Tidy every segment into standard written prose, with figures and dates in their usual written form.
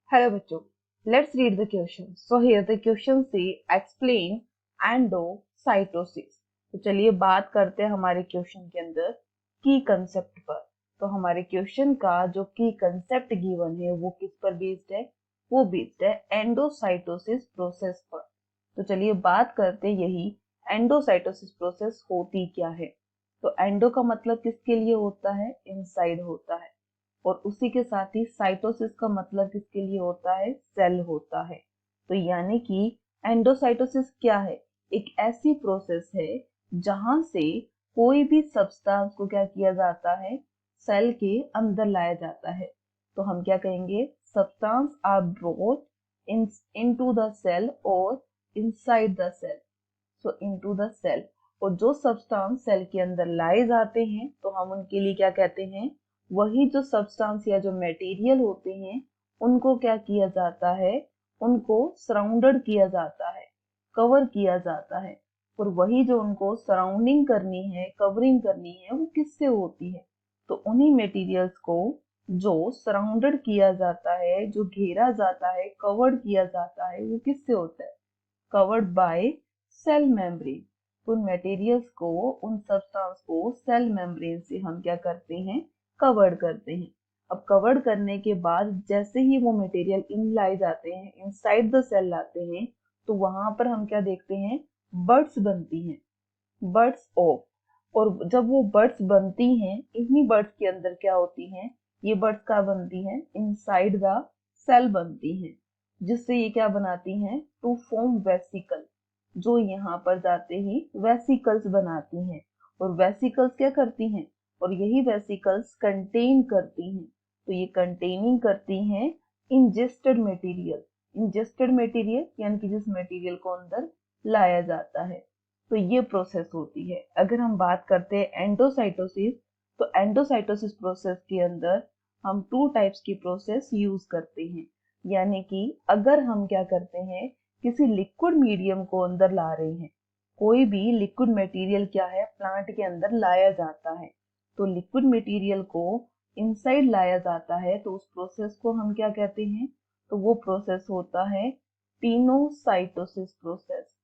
Hello बच्चों, let's read the question. So here the question say explain endocytosis. तो चलिए बात करते हैं हमारे क्वेश्चन के अंदर की कंसेप्ट पर। तो हमारे क्वेश्चन का जो की कंसेप्ट गिवन है वो किस पर बेस्ड है? वो बेस्ड है एंडोसाइटोसिस प्रोसेस पर। तो चलिए बात करते हैं यही एंडोसाइटोसिस प्रोसेस होती क्या है। तो एंडो का मतलब किसके लिए होता है? इनसाइड होता है। और उसी के साथ ही साइटोसिस का मतलब किसके लिए होता है? सेल होता है। तो यानी कि एंडोसाइटोसिस क्या है? एक ऐसी प्रोसेस है जहां से कोई भी सब्सटेंस को क्या किया जाता है? सेल के अंदर लाया जाता है। तो हम क्या कहेंगे? Substance are brought into the cell और inside the cell. So into the cell. और जो सब्सटेंस सेल के अंदर लाए जाते हैं तो हम उनके लिए क्या कहते हैं? वही जो सब्सटेंस या जो मटेरियल होते हैं उनको क्या किया जाता है? उनको सराउंडेड किया जाता है, कवर किया जाता है। और वही जो उनको सराउंडिंग करनी है, कवरिंग करनी है, वो किससे होती है? तो उन्हीं मटेरियल्स को जो सराउंडेड किया जाता है, जो घेरा जाता है, कवर्ड किया जाता है, वो किससे होता है? Covered by cell membrane. उन मटेरियल्स को, उन सब्सटेंस को सेल मेम्ब्रेन से हम क्या करते हैं? कवर्ड करते हैं। अब कवर्ड करने के बाद जैसे ही वो मटेरियल इन लाए जाते हैं, इनसाइड द सेल लाते हैं, तो वहां पर हम क्या देखते हैं? बड्स बनती हैं, बर्ड्स ऑफ। और जब वो बर्ड्स बनती हैं, इन्हीं बर्ड्स के अंदर क्या होती हैं? ये बर्ड्स क्या बनती हैं? इनसाइड द सेल बनती हैं, जिससे ये क्या बनाती हैं? To form vesicle. जो यहाँ पर जाते ही वेसिकल्स बनाती हैं। और वेसिकल्स क्या करती हैं? और यही वेसिकल्स कंटेन करती हैं। तो ये कंटेनिंग करती हैं इंजेस्टेड मटेरियल। इंजेस्टेड मटेरियल यानी कि जिस मटेरियल को अंदर लाया जाता है। तो ये प्रोसेस होती है। अगर हम बात करते हैं एंडोसाइटोसिस, तो एंडोसाइटोसिस प्रोसेस के अंदर हम टू टाइप्स की प्रोसेस यूज करते हैं। यानी कि अगर हम क्या करते हैं? किसी लिक्विड मीडियम को अंदर ला रहे हैं, कोई भी लिक्विड मटेरियल क्या है? प्लांट के अंदर लाया जाता है। तो लिक्विड मटेरियल को इनसाइड लाया जाता है, तो उस प्रोसेस को हम क्या कहते हैं? तो वो प्रोसेस होता है पिनोसाइटोसिस प्रोसेस।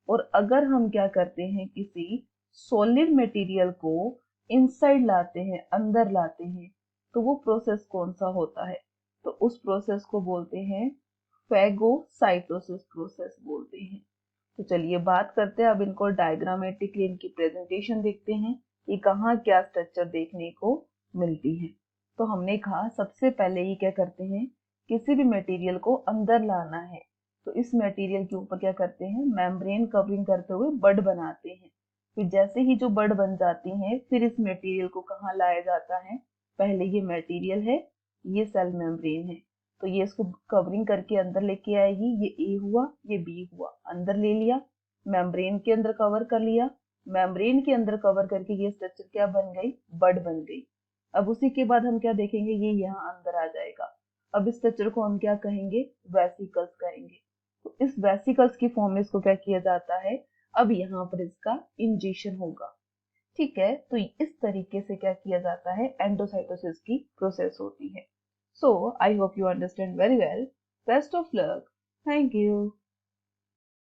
और अगर हम क्या करते हैं? किसी सॉलिड मटेरियल को इनसाइड लाते हैं, अंदर लाते हैं, तो वो प्रोसेस कौन सा होता है? तो उस प्रोसेस को बोलते हैं फेगोसाइटोसिस प्रोसेस बोलते हैं। तो चलिए बात करते हैं, अब इनको डायग्रामेटिकली इनकी प्रेजेंटेशन देखते हैं कि कहाँ क्या स्ट्रक्चर देखने को मिलती है। तो हमने कहा सबसे पहले ये क्या करते हैं? किसी भी मटेरियल को अंदर लाना है, तो इस मटेरियल के ऊपर क्या करते हैं? मेम्ब्रेन कवरिंग करते हुए बड बनाते हैं। फिर जैसे ही जो बड बन जाती हैं, फिर इस मटेरियल को कहाँ लाया जाता है? पहले ये मटेरियल है, ये सेल मेम्ब्रेन है, तो ये इसको कवरिंग करके अंदर लेके आएगी। ये ए हुआ, ये बी हुआ, अंदर ले लिया, मेम्ब्रेन के अंदर कवर कर लिया। मेम्ब्रेन के अंदर कवर करके ये स्ट्रक्चर क्या बन गई? बड बन गई। अब उसी के बाद हम क्या देखेंगे? ये यहाँ अंदर आ जाएगा। अब इस स्ट्रक्चर को हम क्या कहेंगे? वेसिकल्स कहेंगे। तो इस वेसिकल्स की फॉर्म में इसको क्या किया जाता है? अब यहाँ पर इसका इंजेक्शन होगा। ठीक है, तो इस तरीके से क्या किया जाता है? एंडोसाइटोसिस की प्रोसेस होती है। So I hope you understand very well. Best of luck. Thank you.